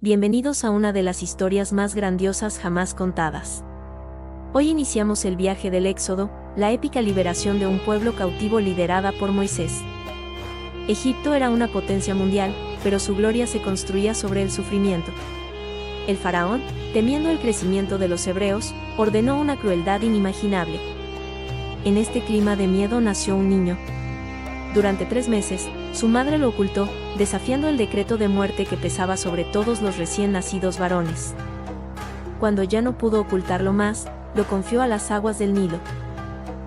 bienvenidos a una de las historias más grandiosas jamás contadas. Hoy iniciamos el viaje del Éxodo, la épica liberación de un pueblo cautivo liderada por Moisés. Egipto era una potencia mundial, pero su gloria se construía sobre el sufrimiento. El faraón, temiendo el crecimiento de los hebreos, ordenó una crueldad inimaginable. En este clima de miedo nació un niño. Durante 3 meses, su madre lo ocultó, desafiando el decreto de muerte que pesaba sobre todos los recién nacidos varones. Cuando ya no pudo ocultarlo más, lo confió a las aguas del Nilo.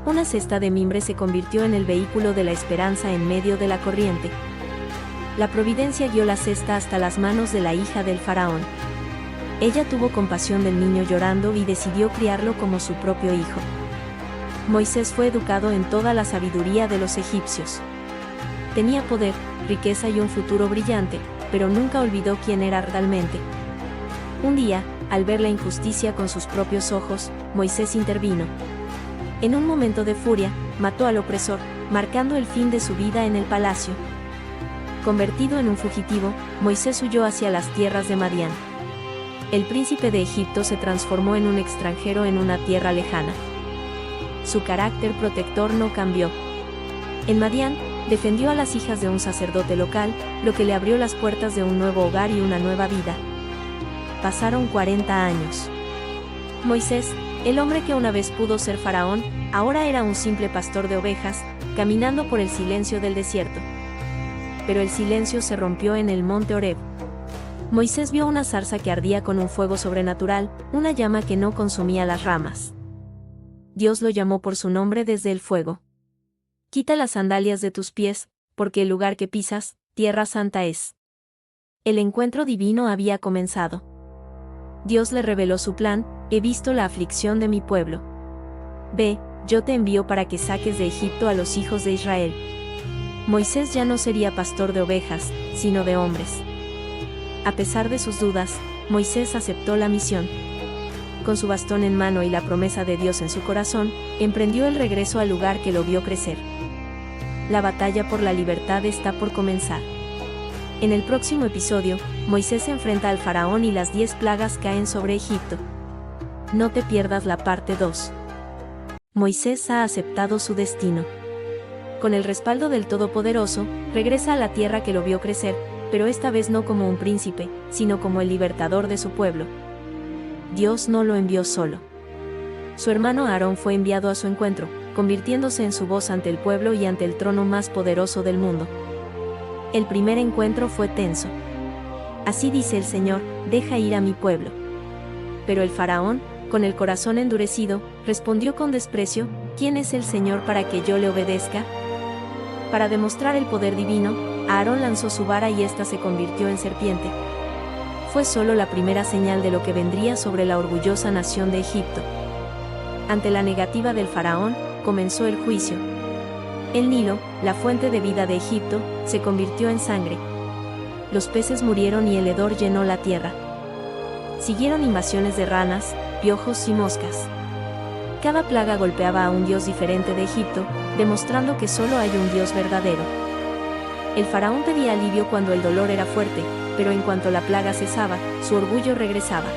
Una cesta de mimbre se convirtió en el vehículo de la esperanza en medio de la corriente. La providencia guió la cesta hasta las manos de la hija del faraón. Ella tuvo compasión del niño llorando y decidió criarlo como su propio hijo. Moisés fue educado en toda la sabiduría de los egipcios. Tenía poder, riqueza y un futuro brillante, pero nunca olvidó quién era realmente. Un día, al ver la injusticia con sus propios ojos, Moisés intervino. En un momento de furia, mató al opresor, marcando el fin de su vida en el palacio. Convertido en un fugitivo, Moisés huyó hacia las tierras de Madián. El príncipe de Egipto se transformó en un extranjero en una tierra lejana. Su carácter protector no cambió. En Madián, defendió a las hijas de un sacerdote local, lo que le abrió las puertas de un nuevo hogar y una nueva vida. Pasaron 40 años. Moisés, el hombre que una vez pudo ser faraón, ahora era un simple pastor de ovejas, caminando por el silencio del desierto. Pero el silencio se rompió en el monte Horeb. Moisés vio una zarza que ardía con un fuego sobrenatural, una llama que no consumía las ramas. Dios lo llamó por su nombre desde el fuego. Quita las sandalias de tus pies, porque el lugar que pisas, tierra santa es. El encuentro divino había comenzado. Dios le reveló su plan: he visto la aflicción de mi pueblo. Ve, yo te envío para que saques de Egipto a los hijos de Israel. Moisés ya no sería pastor de ovejas, sino de hombres. A pesar de sus dudas, Moisés aceptó la misión. Con su bastón en mano y la promesa de Dios en su corazón, emprendió el regreso al lugar que lo vio crecer. La batalla por la libertad está por comenzar. En el próximo episodio, Moisés se enfrenta al faraón y las 10 plagas caen sobre Egipto. No te pierdas la parte 2. Moisés ha aceptado su destino. Con el respaldo del Todopoderoso, regresa a la tierra que lo vio crecer, pero esta vez no como un príncipe, sino como el libertador de su pueblo. Dios no lo envió solo. Su hermano Aarón fue enviado a su encuentro, convirtiéndose en su voz ante el pueblo y ante el trono más poderoso del mundo. El primer encuentro fue tenso. Así dice el Señor: deja ir a mi pueblo. Pero el faraón, con el corazón endurecido, respondió con desprecio: ¿quién es el Señor para que yo le obedezca? Para demostrar el poder divino, Aarón lanzó su vara y ésta se convirtió en serpiente. Fue solo la primera señal de lo que vendría sobre la orgullosa nación de Egipto. Ante la negativa del faraón, comenzó el juicio. El Nilo, la fuente de vida de Egipto, se convirtió en sangre. Los peces murieron y el hedor llenó la tierra. Siguieron invasiones de ranas, piojos y moscas. Cada plaga golpeaba a un dios diferente de Egipto, demostrando que solo hay un Dios verdadero. El faraón pedía alivio cuando el dolor era fuerte, pero en cuanto la plaga cesaba, su orgullo regresaba.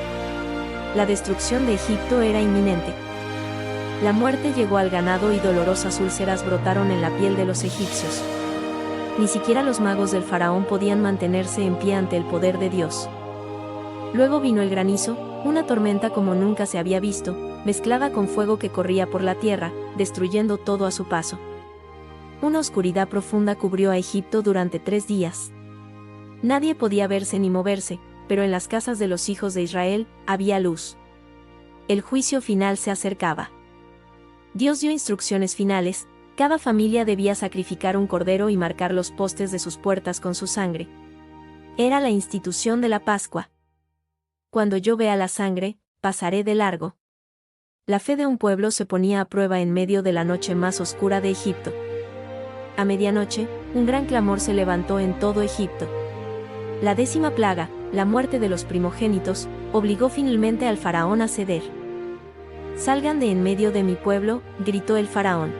La destrucción de Egipto era inminente. La muerte llegó al ganado y dolorosas úlceras brotaron en la piel de los egipcios. Ni siquiera los magos del faraón podían mantenerse en pie ante el poder de Dios. Luego vino el granizo, una tormenta como nunca se había visto, mezclada con fuego que corría por la tierra, destruyendo todo a su paso. Una oscuridad profunda cubrió a Egipto durante 3 días. Nadie podía verse ni moverse, pero en las casas de los hijos de Israel había luz. El juicio final se acercaba. Dios dio instrucciones finales: cada familia debía sacrificar un cordero y marcar los postes de sus puertas con su sangre. Era la institución de la Pascua. Cuando yo vea la sangre, pasaré de largo. La fe de un pueblo se ponía a prueba en medio de la noche más oscura de Egipto. A medianoche, un gran clamor se levantó en todo Egipto. La 10ª plaga, la muerte de los primogénitos, obligó finalmente al faraón a ceder. «Salgan de en medio de mi pueblo», gritó el faraón.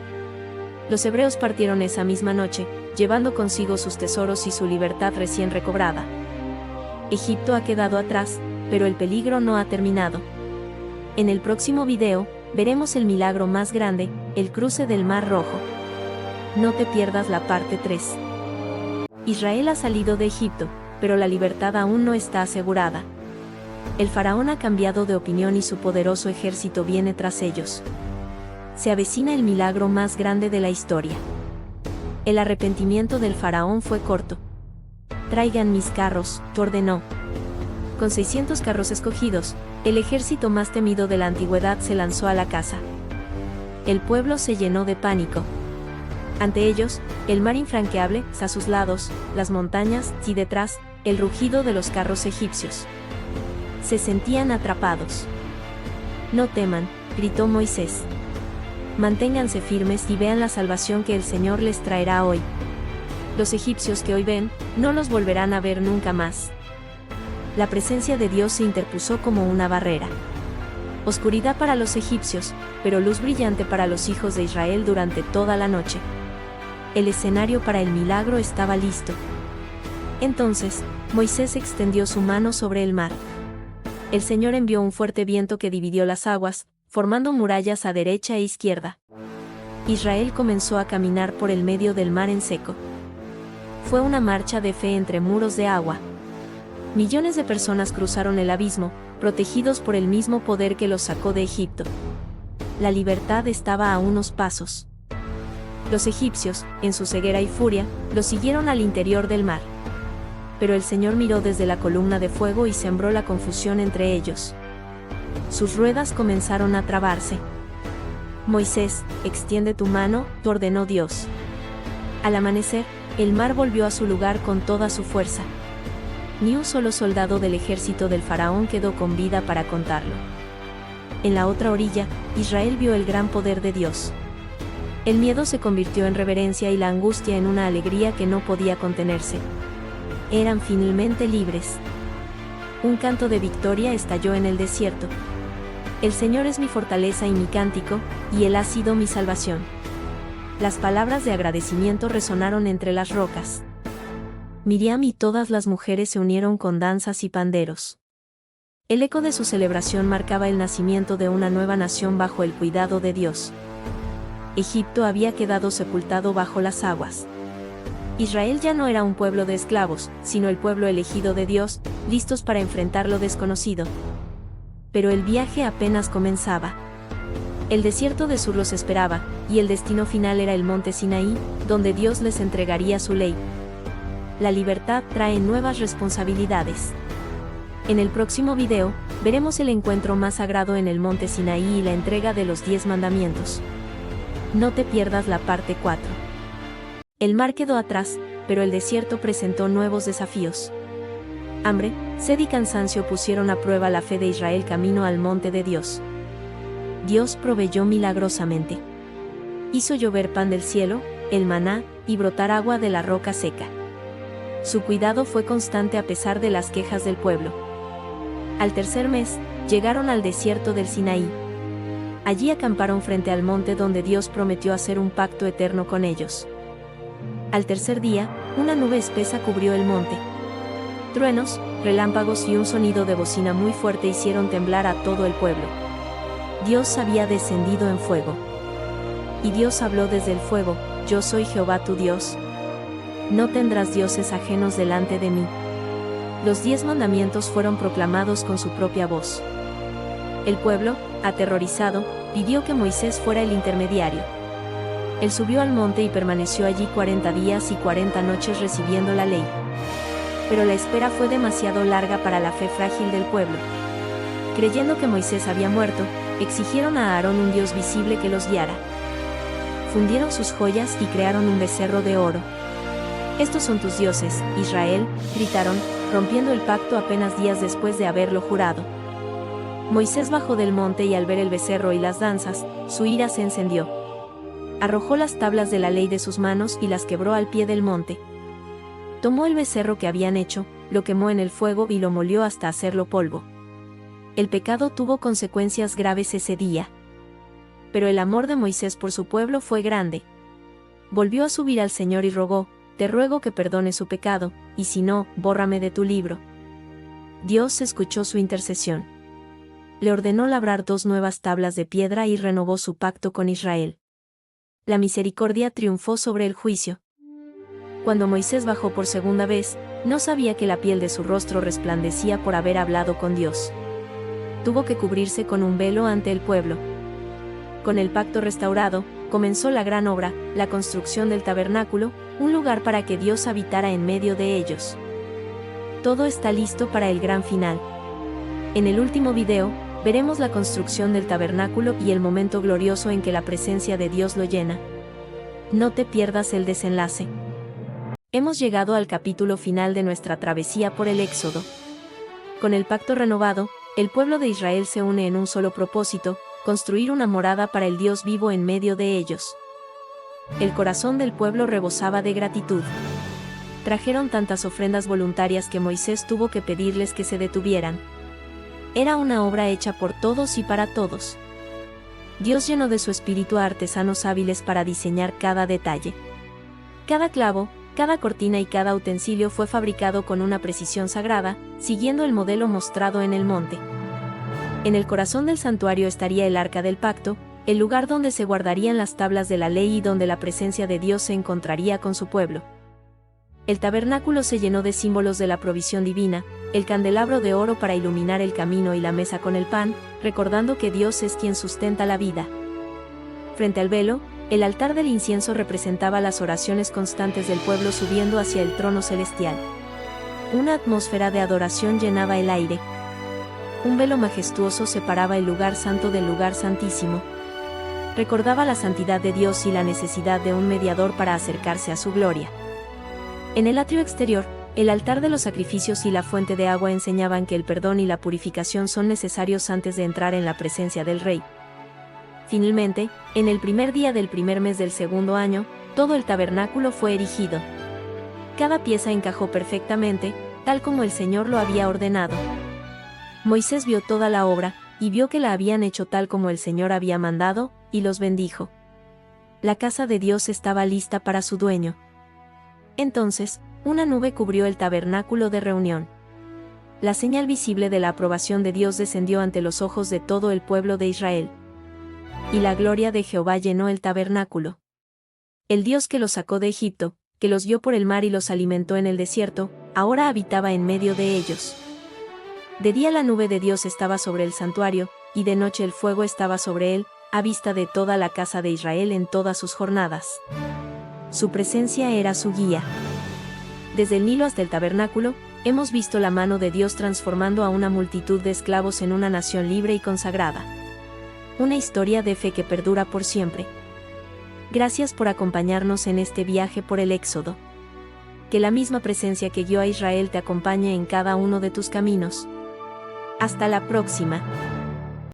Los hebreos partieron esa misma noche, llevando consigo sus tesoros y su libertad recién recobrada. Egipto ha quedado atrás, pero el peligro no ha terminado. En el próximo video, veremos el milagro más grande, el cruce del Mar Rojo. No te pierdas la parte 3. Israel ha salido de Egipto, pero la libertad aún no está asegurada. El faraón ha cambiado de opinión y su poderoso ejército viene tras ellos. Se avecina el milagro más grande de la historia. El arrepentimiento del faraón fue corto. Traigan mis carros, ordenó. Con 600 carros escogidos, el ejército más temido de la antigüedad se lanzó a la caza. El pueblo se llenó de pánico. Ante ellos, el mar infranqueable, a sus lados, las montañas, y detrás, el rugido de los carros egipcios. Se sentían atrapados. No teman, gritó Moisés. Manténganse firmes y vean la salvación que el Señor les traerá hoy. Los egipcios que hoy ven, no los volverán a ver nunca más. La presencia de Dios se interpuso como una barrera. Oscuridad para los egipcios, pero luz brillante para los hijos de Israel durante toda la noche. El escenario para el milagro estaba listo. Entonces, Moisés extendió su mano sobre el mar. El Señor envió un fuerte viento que dividió las aguas, formando murallas a derecha e izquierda. Israel comenzó a caminar por el medio del mar en seco. Fue una marcha de fe entre muros de agua. Millones de personas cruzaron el abismo, protegidos por el mismo poder que los sacó de Egipto. La libertad estaba a unos pasos. Los egipcios, en su ceguera y furia, los siguieron al interior del mar. Pero el Señor miró desde la columna de fuego y sembró la confusión entre ellos. Sus ruedas comenzaron a trabarse. Moisés, extiende tu mano, ordenó Dios. Al amanecer, el mar volvió a su lugar con toda su fuerza. Ni un solo soldado del ejército del faraón quedó con vida para contarlo. En la otra orilla, Israel vio el gran poder de Dios. El miedo se convirtió en reverencia y la angustia en una alegría que no podía contenerse. Eran finalmente libres. Un canto de victoria estalló en el desierto. El Señor es mi fortaleza y mi cántico, y Él ha sido mi salvación. Las palabras de agradecimiento resonaron entre las rocas. Miriam y todas las mujeres se unieron con danzas y panderos. El eco de su celebración marcaba el nacimiento de una nueva nación bajo el cuidado de Dios. Egipto había quedado sepultado bajo las aguas. Israel ya no era un pueblo de esclavos, sino el pueblo elegido de Dios, listos para enfrentar lo desconocido. Pero el viaje apenas comenzaba. El desierto de Sur los esperaba, y el destino final era el monte Sinaí, donde Dios les entregaría su ley. La libertad trae nuevas responsabilidades. En el próximo video, veremos el encuentro más sagrado en el monte Sinaí y la entrega de los 10 mandamientos. No te pierdas la parte 4. El mar quedó atrás, pero el desierto presentó nuevos desafíos. Hambre, sed y cansancio pusieron a prueba la fe de Israel camino al monte de Dios. Dios proveyó milagrosamente. Hizo llover pan del cielo, el maná, y brotar agua de la roca seca. Su cuidado fue constante a pesar de las quejas del pueblo. Al tercer mes, llegaron al desierto del Sinaí. Allí acamparon frente al monte donde Dios prometió hacer un pacto eterno con ellos. Al tercer día, una nube espesa cubrió el monte. Truenos, relámpagos y un sonido de bocina muy fuerte hicieron temblar a todo el pueblo. Dios había descendido en fuego. Y Dios habló desde el fuego: Yo soy Jehová tu Dios. No tendrás dioses ajenos delante de mí. Los 10 mandamientos fueron proclamados con su propia voz. El pueblo, aterrorizado, pidió que Moisés fuera el intermediario. Él subió al monte y permaneció allí 40 días y 40 noches recibiendo la ley. Pero la espera fue demasiado larga para la fe frágil del pueblo. Creyendo que Moisés había muerto, exigieron a Aarón un Dios visible que los guiara. Fundieron sus joyas y crearon un becerro de oro. Estos son tus dioses, Israel, gritaron, rompiendo el pacto apenas días después de haberlo jurado. Moisés bajó del monte y al ver el becerro y las danzas, su ira se encendió. Arrojó las tablas de la ley de sus manos y las quebró al pie del monte. Tomó el becerro que habían hecho, lo quemó en el fuego y lo molió hasta hacerlo polvo. El pecado tuvo consecuencias graves ese día. Pero el amor de Moisés por su pueblo fue grande. Volvió a subir al Señor y rogó: Te ruego que perdone su pecado, y si no, bórrame de tu libro. Dios escuchó su intercesión. Le ordenó labrar 2 nuevas tablas de piedra y renovó su pacto con Israel. La misericordia triunfó sobre el juicio. Cuando Moisés bajó por segunda vez, no sabía que la piel de su rostro resplandecía por haber hablado con Dios. Tuvo que cubrirse con un velo ante el pueblo. Con el pacto restaurado, comenzó la gran obra, la construcción del tabernáculo, un lugar para que Dios habitara en medio de ellos. Todo está listo para el gran final. En el último video, veremos la construcción del tabernáculo y el momento glorioso en que la presencia de Dios lo llena. No te pierdas el desenlace. Hemos llegado al capítulo final de nuestra travesía por el Éxodo. Con el pacto renovado, el pueblo de Israel se une en un solo propósito: construir una morada para el Dios vivo en medio de ellos. El corazón del pueblo rebosaba de gratitud. Trajeron tantas ofrendas voluntarias que Moisés tuvo que pedirles que se detuvieran. Era una obra hecha por todos y para todos. Dios llenó de su espíritu a artesanos hábiles para diseñar cada detalle. Cada clavo, cada cortina y cada utensilio fue fabricado con una precisión sagrada, siguiendo el modelo mostrado en el monte. En el corazón del santuario estaría el arca del pacto, el lugar donde se guardarían las tablas de la ley y donde la presencia de Dios se encontraría con su pueblo. El tabernáculo se llenó de símbolos de la provisión divina, el candelabro de oro para iluminar el camino y la mesa con el pan, recordando que Dios es quien sustenta la vida. Frente al velo, el altar del incienso representaba las oraciones constantes del pueblo subiendo hacia el trono celestial. Una atmósfera de adoración llenaba el aire. Un velo majestuoso separaba el lugar santo del lugar santísimo. Recordaba la santidad de Dios y la necesidad de un mediador para acercarse a su gloria. En el atrio exterior, el altar de los sacrificios y la fuente de agua enseñaban que el perdón y la purificación son necesarios antes de entrar en la presencia del Rey. Finalmente, en el primer día del primer mes del segundo año, todo el tabernáculo fue erigido. Cada pieza encajó perfectamente, tal como el Señor lo había ordenado. Moisés vio toda la obra, y vio que la habían hecho tal como el Señor había mandado, y los bendijo. La casa de Dios estaba lista para su dueño. Entonces, una nube cubrió el tabernáculo de reunión. La señal visible de la aprobación de Dios descendió ante los ojos de todo el pueblo de Israel. Y la gloria de Jehová llenó el tabernáculo. El Dios que los sacó de Egipto, que los guió por el mar y los alimentó en el desierto, ahora habitaba en medio de ellos. De día la nube de Dios estaba sobre el santuario, y de noche el fuego estaba sobre él, a vista de toda la casa de Israel en todas sus jornadas. Su presencia era su guía. Desde el Nilo hasta el tabernáculo, hemos visto la mano de Dios transformando a una multitud de esclavos en una nación libre y consagrada. Una historia de fe que perdura por siempre. Gracias por acompañarnos en este viaje por el Éxodo. Que la misma presencia que guió a Israel te acompañe en cada uno de tus caminos. Hasta la próxima.